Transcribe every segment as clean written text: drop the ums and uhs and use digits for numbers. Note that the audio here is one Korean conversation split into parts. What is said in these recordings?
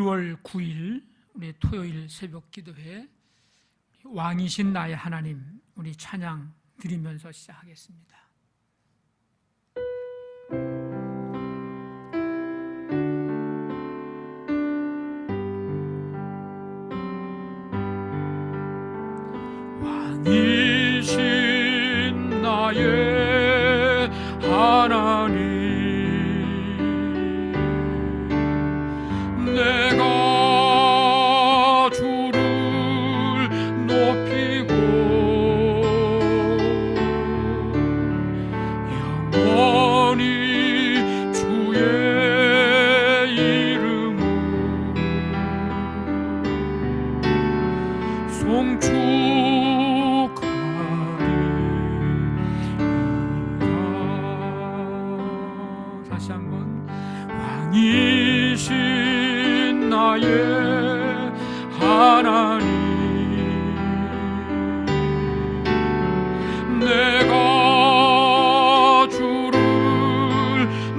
2월 9일 우리 토요일 새벽 기도회 왕이신 나의 하나님 우리 찬양 드리면서 시작하겠습니다. 왕이신 나의 하나님 내가 주를 높이고 영원히 주의 이름을 송축하리이다. 다시 한번 왕이신 나의 하나님 내가 주를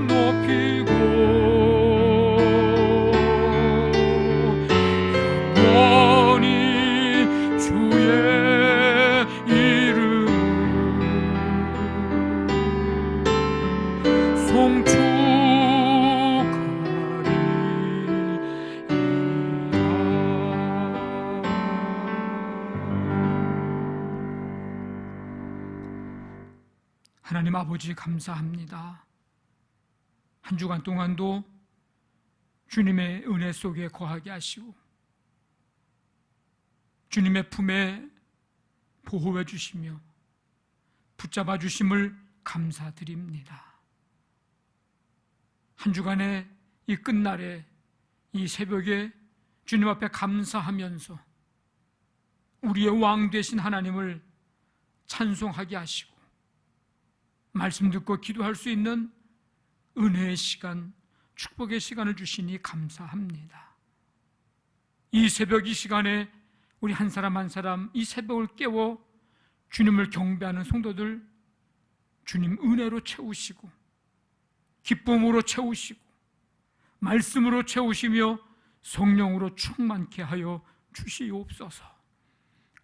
높이고 영원히 주의 이름 하나님 아버지 감사합니다. 한 주간 동안도 주님의 은혜 속에 거하게 하시고 주님의 품에 보호해 주시며 붙잡아 주심을 감사드립니다. 한 주간의 이 끝날에 이 새벽에 주님 앞에 감사하면서 우리의 왕 되신 하나님을 찬송하게 하시고 말씀 듣고 기도할 수 있는 은혜의 시간, 축복의 시간을 주시니 감사합니다. 이 새벽 이 시간에 우리 한 사람 한 사람 이 새벽을 깨워 주님을 경배하는 성도들 주님 은혜로 채우시고 기쁨으로 채우시고 말씀으로 채우시며 성령으로 충만케 하여 주시옵소서.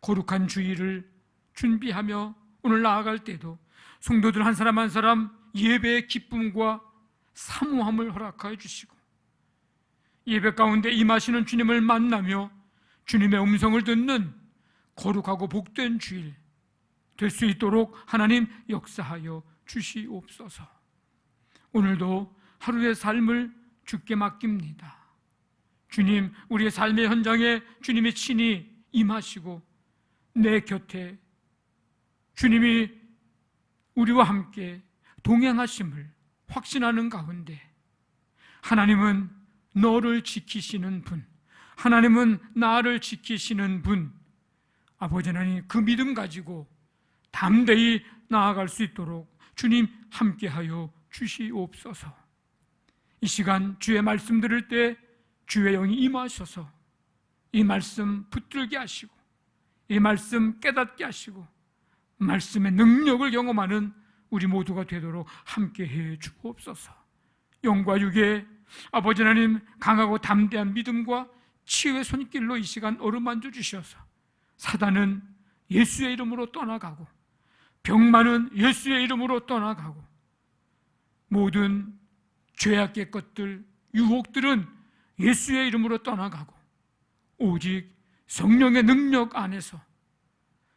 거룩한 주일을 준비하며 오늘 나아갈 때도 성도들 한 사람 한 사람 예배의 기쁨과 사모함을 허락하여 주시고 예배 가운데 임하시는 주님을 만나며 주님의 음성을 듣는 거룩하고 복된 주일 될 수 있도록 하나님 역사하여 주시옵소서. 오늘도 하루의 삶을 주께 맡깁니다. 주님, 우리의 삶의 현장에 주님이 친히 임하시고 내 곁에 주님이 우리와 함께 동행하심을 확신하는 가운데 하나님은 너를 지키시는 분, 하나님은 나를 지키시는 분, 아버지 하나님 그 믿음 가지고 담대히 나아갈 수 있도록 주님 함께하여 주시옵소서. 이 시간 주의 말씀 들을 때 주의 영이 임하셔서 이 말씀 붙들게 하시고 이 말씀 깨닫게 하시고 말씀의 능력을 경험하는 우리 모두가 되도록 함께해 주옵소서. 영과 육의 아버지 하나님 강하고 담대한 믿음과 치유의 손길로 이 시간 어루만져 주셔서 사단은 예수의 이름으로 떠나가고 병만은 예수의 이름으로 떠나가고 모든 죄악의 것들, 유혹들은 예수의 이름으로 떠나가고 오직 성령의 능력 안에서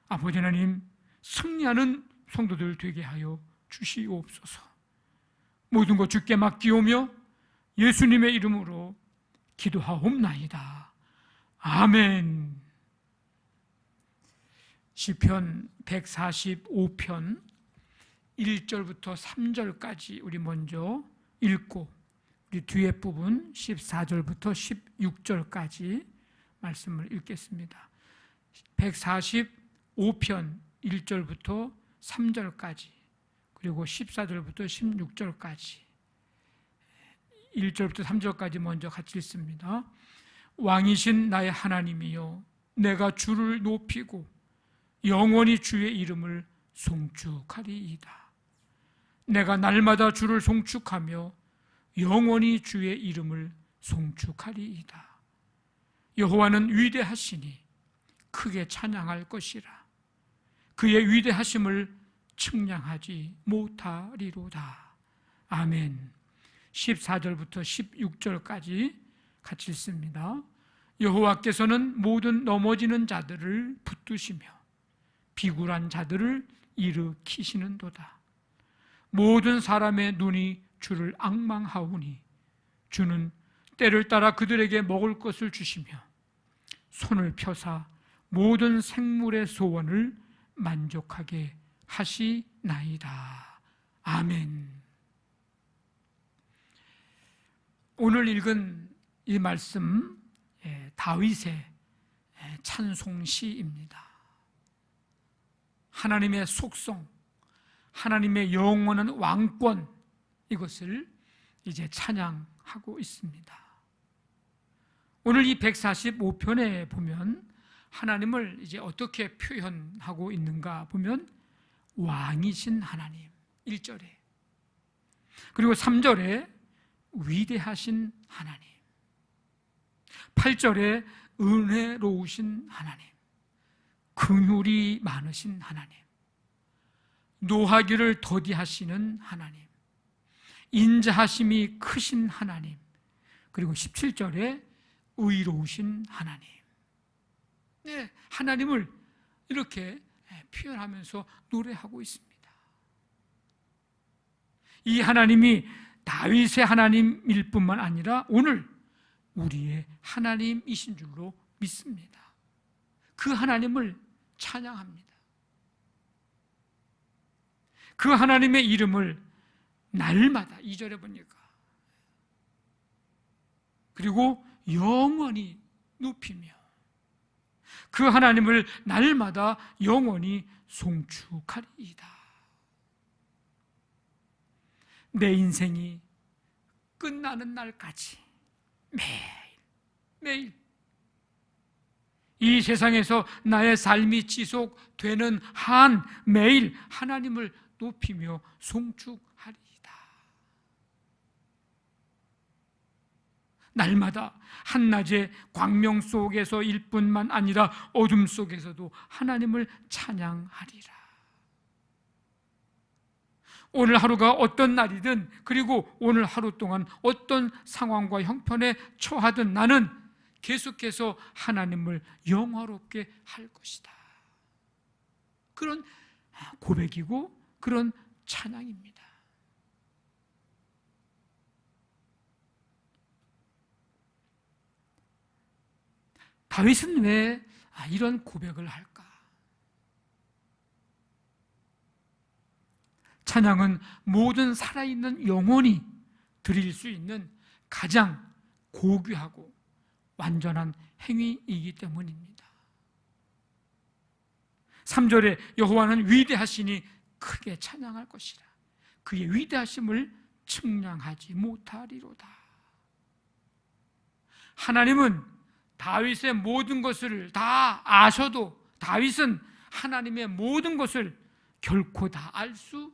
아버지 하나님 승리하는 성도들 되게 하여 주시옵소서. 모든 것 주께 맡기오며 예수님의 이름으로 기도하옵나이다. 아멘. 시편 145편 1절부터 3절까지 우리 먼저 읽고 우리 뒤에 부분 14절부터 16절까지 말씀을 읽겠습니다. 145편 1절부터 3절까지 그리고 14절부터 16절까지 1절부터 3절까지 먼저 같이 읽습니다. 왕이신 나의 하나님이여 내가 주를 높이고 영원히 주의 이름을 송축하리이다. 내가 날마다 주를 송축하며 영원히 주의 이름을 송축하리이다. 여호와는 위대하시니 크게 찬양할 것이라. 그의 위대하심을 측량하지 못하리로다. 아멘. 14절부터 16절까지 같이 읽습니다. 여호와께서는 모든 넘어지는 자들을 붙드시며 비굴한 자들을 일으키시는도다. 모든 사람의 눈이 주를 앙망하오니 주는 때를 따라 그들에게 먹을 것을 주시며 손을 펴사 모든 생물의 소원을 만족하게 하시나이다. 아멘. 오늘 읽은 이 말씀 다윗의 찬송시입니다. 하나님의 속성, 하나님의 영원한 왕권, 이것을 이제 찬양하고 있습니다. 오늘 이 145편에 보면 하나님을 이제 어떻게 표현하고 있는가 보면 왕이신 하나님 1절에, 그리고 3절에 위대하신 하나님, 8절에 은혜로우신 하나님, 긍휼이 많으신 하나님, 노하기를 더디하시는 하나님, 인자하심이 크신 하나님, 그리고 17절에 의로우신 하나님. 네, 하나님을 이렇게 표현하면서 노래하고 있습니다. 이 하나님이 다윗의 하나님일 뿐만 아니라 오늘 우리의 하나님이신 줄로 믿습니다. 그 하나님을 찬양합니다. 그 하나님의 이름을 날마다 2절에 보니까 그리고 영원히 높이며 그 하나님을 날마다 영원히 송축하리이다. 내 인생이 끝나는 날까지 매일 이 세상에서 나의 삶이 지속되는 한 매일 하나님을 높이며 송축하리이다. 날마다 한낮의 광명 속에서일 뿐만 아니라 어둠 속에서도 하나님을 찬양하리라. 오늘 하루가 어떤 날이든, 그리고 오늘 하루 동안 어떤 상황과 형편에 처하든 나는 계속해서 하나님을 영화롭게 할 것이다. 그런 고백이고 그런 찬양입니다. 다윗은 왜 이런 고백을 할까? 찬양은 모든 살아있는 영혼이 드릴 수 있는 가장 고귀하고 완전한 행위이기 때문입니다. 3절에 여호와는 위대하시니 크게 찬양할 것이라. 그의 위대하심을 측량하지 못하리로다. 하나님은 다윗의 모든 것을 다 아셔도 다윗은 하나님의 모든 것을 결코 다 알 수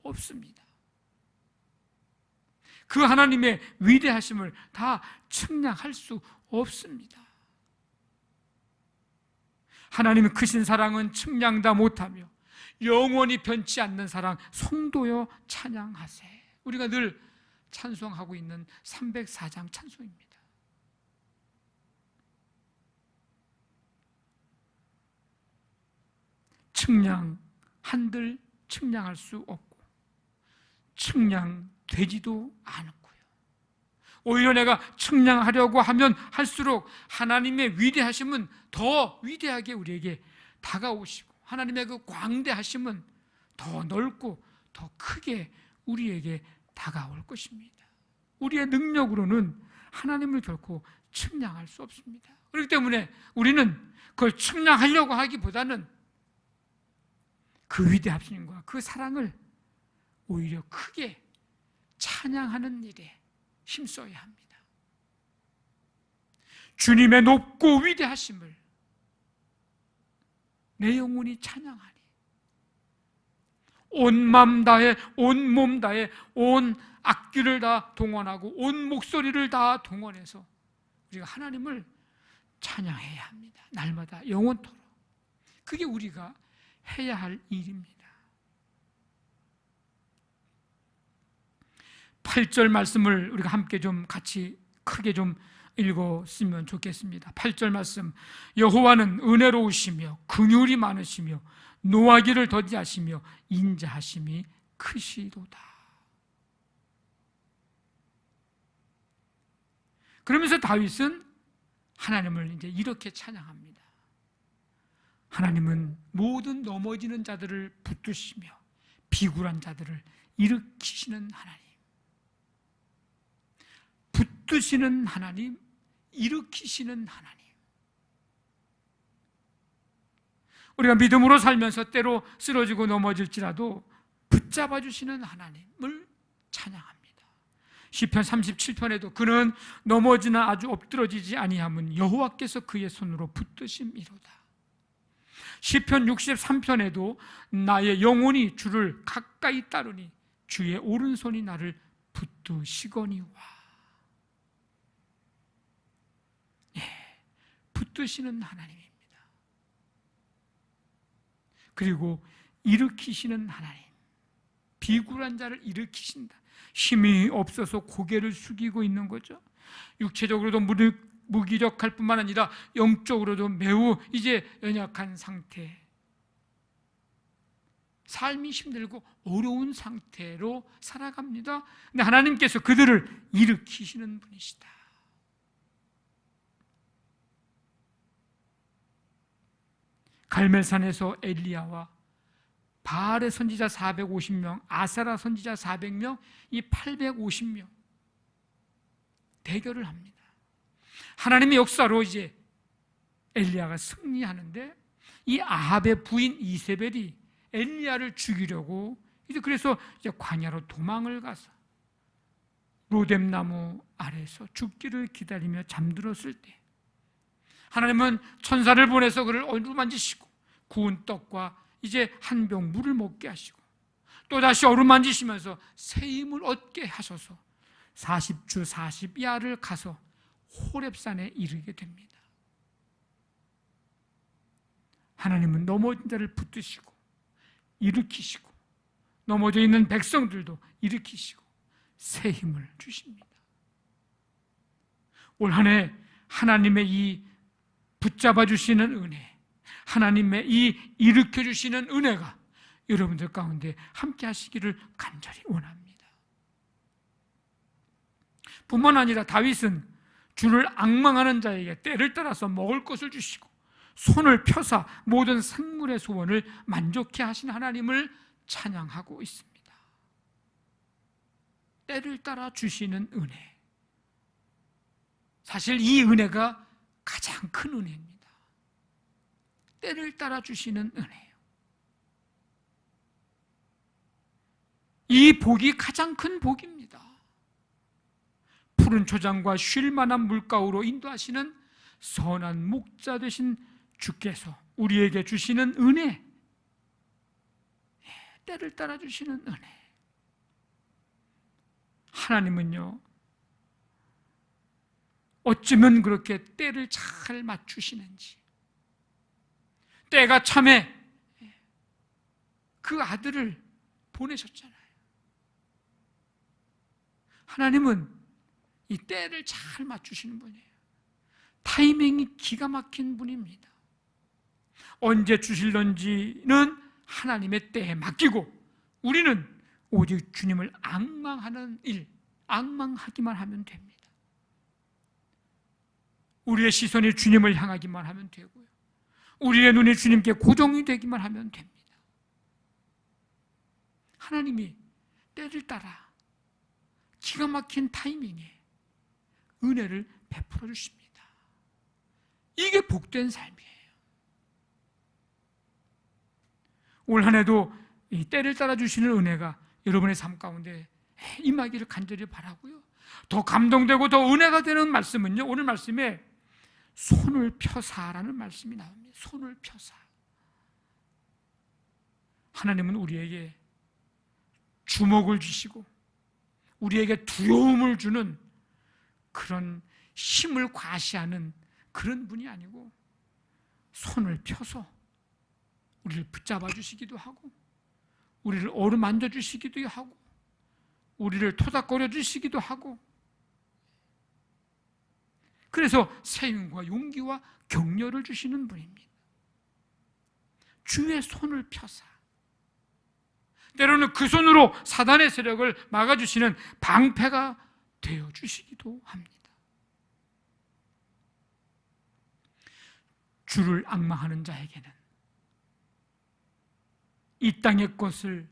없습니다. 그 하나님의 위대하심을 다 측량할 수 없습니다. 하나님의 크신 사랑은 측량다 못하며 영원히 변치 않는 사랑 성도여 찬양하세. 우리가 늘 찬송하고 있는 304장 찬송입니다. 측량 한들 측량할 수 없고 측량되지도 않고요. 오히려 내가 측량하려고 하면 할수록 하나님의 위대하심은 더 위대하게 우리에게 다가오시고 하나님의 그 광대하심은 더 넓고 더 크게 우리에게 다가올 것입니다. 우리의 능력으로는 하나님을 결코 측량할 수 없습니다. 그렇기 때문에 우리는 그걸 측량하려고 하기보다는 그 위대하심과 그 사랑을 오히려 크게 찬양하는 일에 힘써야 합니다. 주님의 높고 위대하심을 내 영혼이 찬양하니 온 마음 다해 온 몸 다해 온 악기를 다 동원하고 온 목소리를 다 동원해서 우리가 하나님을 찬양해야 합니다. 날마다 영원토록. 그게 우리가 해야 할 일입니다. 8절 말씀을 우리가 함께 좀 같이 크게 좀 읽었으면 좋겠습니다. 8절 말씀, 여호와는 은혜로우시며 긍휼이 많으시며 노하기를 더디하시며 인자하심이 크시도다. 그러면서 다윗은 하나님을 이제 이렇게 찬양합니다. 하나님은 모든 넘어지는 자들을 붙드시며 비굴한 자들을 일으키시는 하나님. 붙드시는 하나님, 일으키시는 하나님. 우리가 믿음으로 살면서 때로 쓰러지고 넘어질지라도 붙잡아 주시는 하나님을 찬양합니다. 시편 37편에도 그는 넘어지나 아주 엎드러지지 아니함은 여호와께서 그의 손으로 붙드심이로다. 시편 63편에도 나의 영혼이 주를 가까이 따르니 주의 오른손이 나를 붙드시거니와. 붙드시는 하나님입니다. 그리고 일으키시는 하나님, 비굴한 자를 일으키신다. 힘이 없어서 고개를 숙이고 있는 거죠. 육체적으로도 무기력할 뿐만 아니라 영적으로도 매우 이제 연약한 상태, 삶이 힘들고 어려운 상태로 살아갑니다. 근데 하나님께서 그들을 일으키시는 분이시다. 갈멜산에서 엘리야와 바알의 선지자 450명, 아사라 선지자 400명, 이 850명 대결을 합니다. 하나님의 역사로 이제 엘리야가 승리하는데 이 아합의 부인 이세벨이 엘리야를 죽이려고 이제 그래서 이제 광야로 도망을 가서 로뎀나무 아래서 죽기를 기다리며 잠들었을 때 하나님은 천사를 보내서 그를 어루만지시고 구운 떡과 이제 한 병 물을 먹게 하시고 또다시 어루만지시면서 새 힘을 얻게 하셔서 40주 40야를 가서 호렙산에 이르게 됩니다. 하나님은 넘어진 자를 붙드시고 일으키시고 넘어져 있는 백성들도 일으키시고 새 힘을 주십니다. 올 한 해 하나님의 이 붙잡아 주시는 은혜, 하나님의 이 일으켜 주시는 은혜가 여러분들 가운데 함께 하시기를 간절히 원합니다. 뿐만 아니라 다윗은 주를 앙망하는 자에게 때를 따라서 먹을 것을 주시고 손을 펴사 모든 생물의 소원을 만족해 하신 하나님을 찬양하고 있습니다. 때를 따라 주시는 은혜, 사실 이 은혜가 가장 큰 은혜입니다. 때를 따라 주시는 은혜예요. 이 복이 가장 큰 복입니다. 푸른 초장과 쉴 만한 물가로 인도하시는 선한 목자 되신 주께서 우리에게 주시는 은혜, 때를 따라 주시는 은혜. 하나님은요, 어쩌면 그렇게 때를 잘 맞추시는지, 때가 참에 그 아들을 보내셨잖아요. 하나님은 이 때를 잘 맞추시는 분이에요. 타이밍이 기가 막힌 분입니다. 언제 주실런지는 하나님의 때에 맡기고 우리는 오직 주님을 앙망하는 일, 앙망하기만 하면 됩니다. 우리의 시선이 주님을 향하기만 하면 되고요, 우리의 눈이 주님께 고정이 되기만 하면 됩니다. 하나님이 때를 따라 기가 막힌 타이밍에 은혜를 베풀어 주십니다. 이게 복된 삶이에요. 올 한 해도 이 때를 따라 주시는 은혜가 여러분의 삶 가운데 임하기를 간절히 바라고요. 더 감동되고 더 은혜가 되는 말씀은요, 오늘 말씀에 손을 펴사라는 말씀이 나옵니다. 손을 펴사. 하나님은 우리에게 주목을 주시고 우리에게 두려움을 주는 그런 힘을 과시하는 그런 분이 아니고 손을 펴서 우리를 붙잡아 주시기도 하고 우리를 어루만져 주시기도 하고 우리를 토닥거려 주시기도 하고, 그래서 세임과 용기와 격려를 주시는 분입니다. 주의 손을 펴사, 때로는 그 손으로 사단의 세력을 막아주시는 방패가 되어주시기도 합니다. 주를 앙망하는 자에게는 이 땅의 것을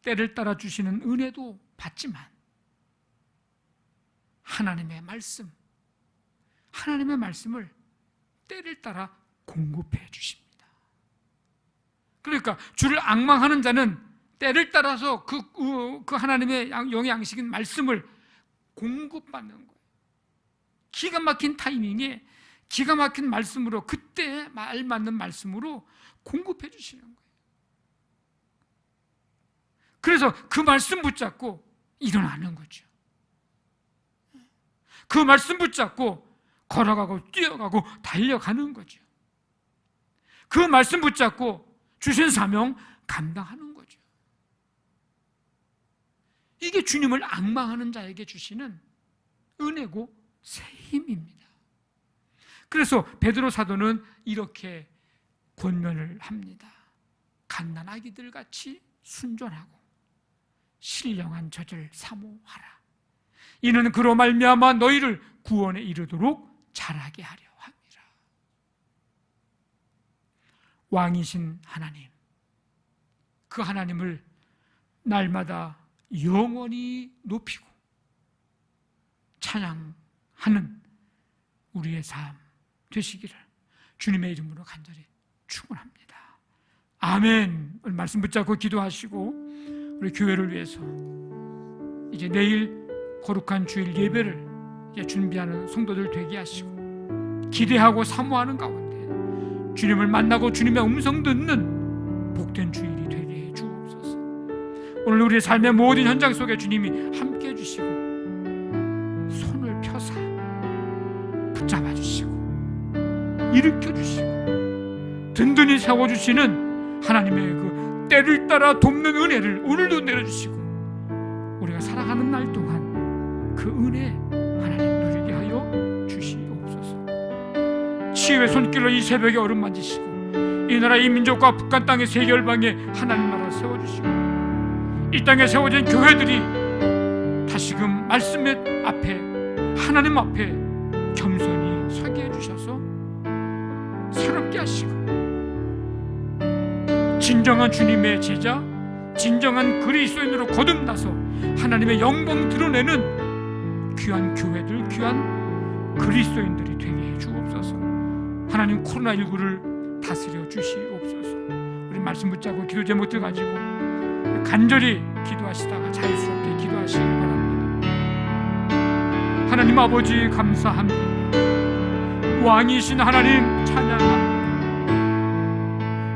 때를 따라 주시는 은혜도 받지만 하나님의 말씀을 때를 따라 공급해 주십니다. 그러니까 주를 앙망하는 자는 때를 따라서 그 하나님의 영의 양식인 말씀을 공급받는 거예요. 기가 막힌 타이밍에 기가 막힌 말씀으로, 그때 알맞는 말씀으로 공급해 주시는 거예요. 그래서 그 말씀 붙잡고 일어나는 거죠. 그 말씀 붙잡고 걸어가고 뛰어가고 달려가는 거죠. 그 말씀 붙잡고 주신 사명 감당하는 거죠. 이게 주님을 앙망하는 자에게 주시는 은혜고 새 힘입니다. 그래서 베드로 사도는 이렇게 권면을 합니다. 갓난아기들 같이 순전하고 신령한 젖을 사모하라. 이는 그로 말미암아 너희를 구원에 이르도록 자라게 하려 함이라. 왕이신 하나님, 그 하나님을 날마다 영원히 높이고 찬양하는 우리의 삶 되시기를 주님의 이름으로 간절히 축원합니다. 아멘. 오늘 말씀 붙잡고 기도하시고 우리 교회를 위해서 이제 내일 거룩한 주일 예배를 이제 준비하는 성도들 되게 하시고 기대하고 사모하는 가운데 주님을 만나고 주님의 음성 듣는 복된 주일이 되게 해 주옵소서. 오늘 우리의 삶의 모든 현장 속에 주님이 함께 해주시고 손을 펴사 붙잡아 주시고 일으켜 주시고 든든히 세워주시는 하나님의 그 때를 따라 돕는 은혜를 오늘도 내려주시고 우리가 살아가는 날 동안 그 은혜 하나님 누리게 하여 주시옵소서. 치유의 손길로 이 새벽에 얼음 만지시고 이 나라 이 민족과 북한 땅의 세계 열방에 하나님 나라 세워주시고 이 땅에 세워진 교회들이 다시금 말씀의 앞에 하나님 앞에 겸손히 서게 해주셔서 새롭게 하시고 진정한 주님의 제자, 진정한 그리스도인으로 거듭나서 하나님의 영광 드러내는 귀한 교회들, 귀한 그리스도인들이 되게 해 주옵소서. 하나님 코로나19를 다스려 주시옵소서. 우리 말씀 붙잡고 기도 제목들 가지고 간절히 기도하시다가 자유스럽게 기도하시기 바랍니다. 하나님 아버지 감사합니다. 왕이신 하나님 찬양합니다.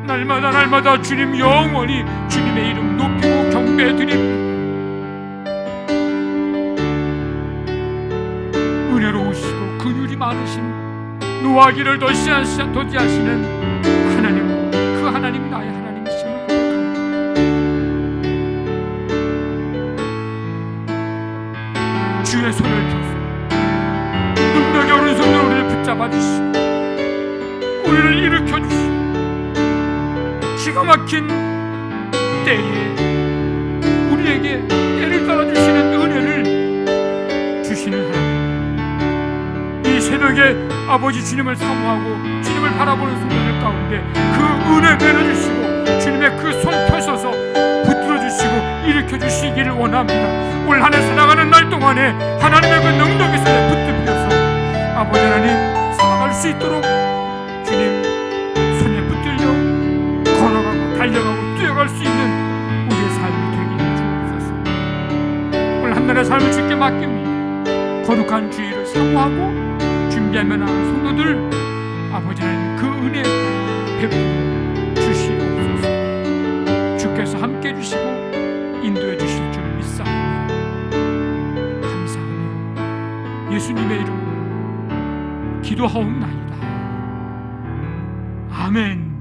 날마다 주님 영원히 주님의 이름 높이고 경배드립니다. 은혜로우시고 긍휼이 많으신 노하기를 더디하시는 하나님, 그 하나님 나의 하나님이심을 고백합니다. 주의 손을 펴서 능력의 오른손으로 우리를 붙잡아 주시고 우리를 일으켜 주시고 기가 막힌 때에 우리에게 때를 따라 주시는 은혜를 주시는 하나님, 이 새벽에 아버지 주님을 사모하고 주님을 바라보는 순간들 가운데 그 은혜 내려주시고 주님의 그 손 펴셔서 붙들어 주시고 일으켜 주시기를 원합니다. 올 한 해 살아가는 날 동안에 하나님의 그 능력의 손에 붙들려서 아버지 하나님 살아갈 수 있도록 주님 손에 붙들려 걸어가고 달려가고 뛰어갈 수 있는 우리의 삶이 되게 해 주옵소서. 오늘 한 날의 삶을 주께 맡깁니다. 거룩한 주의를 사모하고 준비하며 나가는 성도들 아버지 하나님 그 은혜 베풀어 주시옵소서. 주께서 함께 해주시고 인도해 주실 줄 믿사오니 감사하며 예수님의 이름으로 기도하옵나이다. 아멘.